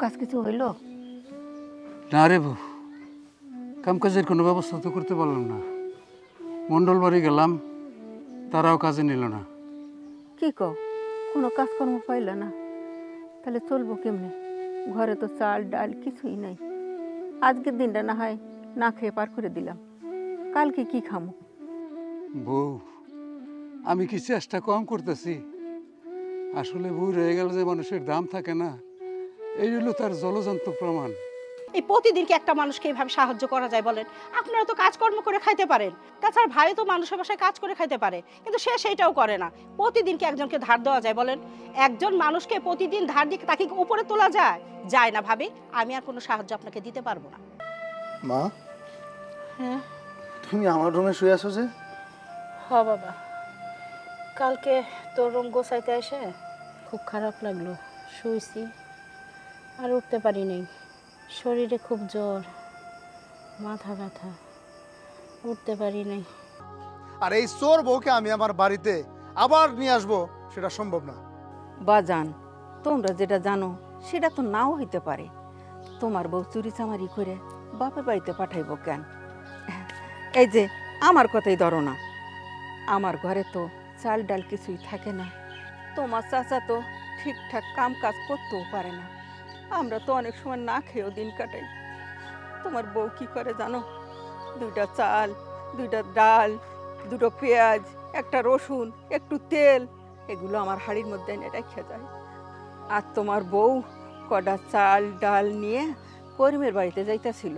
কাজ কিছু হইলো? না রে বউ, কাম কাজের কোনো ব্যবস্থা তো করতে পারলাম না। মন্ডল বাড়ি গেলাম, তারাও কাজে নিল না। কি কও, কোনো কাজকর্ম পাইল না? তাহলে চলবো কেমনে? ঘরে তো চাল ডাল কিছুই নাই। আজকের দিনটা না হয় না খেয়ে পার করে দিলাম, কালকে কি খামো? বউ, আমি কি চেষ্টা কম করতেছি? আসলে বউ রয়ে গেল যে মানুষের দাম থাকে না, এই হলো তার জলজান্ত প্রমাণ। এই প্রতিদিন কি একটা মানুষকে এইভাবে সাহায্য করা যায় বলেন? আপনারা তো কাজকর্ম করে খাইতে পারেন, তাছাড়া ভাই তো মানুষের বাসায় কাজ করে খাইতে পারে, কিন্তু সে সেইটাও করে না। প্রতিদিন কি একজনকে ধার দেওয়া যায় বলেন? একজন মানুষকে প্রতিদিন ধার দিয়ে তাকে উপরে তোলা যায়? যায় না ভাবি। আমি আর কোনো সাহায্য আপনাকে দিতে পারবো না। মা, হ্যাঁ তুমি আমার রুমে শুয়ে আছো যে? হ বাবা, কালকে তোর রুম গোছাইতে এসে খুব খারাপ লাগলো, শুয়েছি আর উঠতে পারি নাই। শরীরে খুব জ্বর, মাথা ব্যথা, উঠতে পারি নাই। আর এই চোর বউকে আমি আমার বাড়িতে আবার নিয়ে আসবো সেটা সম্ভব না। বাজান, তোমরা যেটা জানো সেটা তো নাও হইতে পারে। তোমার বউ চুরি চামারি করে বাপের বাড়িতে পাঠাইব কেন? এই যে আমার কথাই ধরো না, আমার ঘরে তো চাল ডাল কিছুই থাকে না। তোমার চাচা তো ঠিকঠাক কাম কাজ করতেও পারে না। আমরা তো অনেক সময় না খেয়েও দিন কাটাই। তোমার বউ কি করে জানো? 2টা চাল, 2টা ডাল, 2টো পেঁয়াজ, একটা রসুন, একটু তেল, এগুলো আমার হাঁড়ির মধ্যে এনে রেখে যায়। আর তোমার বউ কটা চাল ডাল নিয়ে করিমের বাড়িতে যাইতেছিল,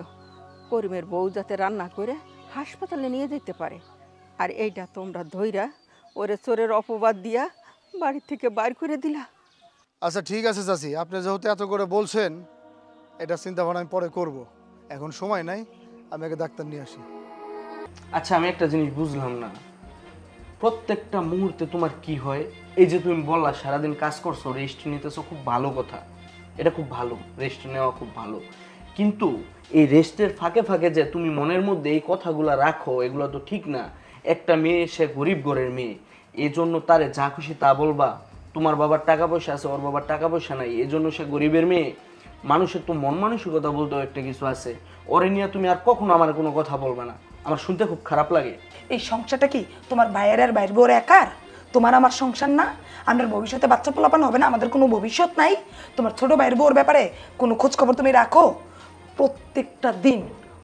করিমের বউ যাতে রান্না করে হাসপাতালে নিয়ে যেতে পারে। আর এইটা তোমরা ধইরা ওরে চোরের অপবাদ দিয়া বাড়ি থেকে বাইর করে দিলা। আচ্ছা ঠিক আছে চাচি, আপনি যেহেতু এত করে বলছেন, এটা চিন্তা ভাবনা আমি পরে করব। এখন সময় নাই, আমি আগে ডাক্তার নিয়ে আসি। আচ্ছা, আমি একটা জিনিস বুঝলাম না, প্রত্যেকটা মুহূর্তে তোমার কি হয়? এই যে তুমি বললা সারাদিন কাজ করছো, রেস্ট নিতেছো, খুব ভালো কথা, এটা খুব ভালো, রেস্ট নেওয়া খুব ভালো। কিন্তু এই রেস্টের ফাঁকে ফাঁকে যে তুমি মনের মধ্যে এই কথাগুলো রাখো, এগুলো তো ঠিক না। একটা মেয়ে, সে গরিব ঘরের মেয়ে, এই জন্য তারে যা খুশি তা বলবা? তোমার বাবার টাকা পয়সা আছে, ওর বাবার টাকা পয়সা নাই, এই জন্য সে গরিবের মেয়ে? মানুষের তো মন মানসিকতা বলতেও একটা কিছু আছে। ওরে নিয়ে তুমি আর কখনো আমার কোনো কথা বলবে না, আমার শুনতে খুব খারাপ লাগে। এই সংসারটা কি তোমার ভাইয়ের আর ভাইয়ের বউর একার? তোমার আমার সংসার না? আমার ভবিষ্যতে বাচ্চা পোলাপান হবে না? আমাদের কোনো ভবিষ্যৎ নাই? তোমার ছোট ভাইয়ের বউর ব্যাপারে কোনো খোঁজ খবর তুমি রাখো? প্রত্যেকটা দিন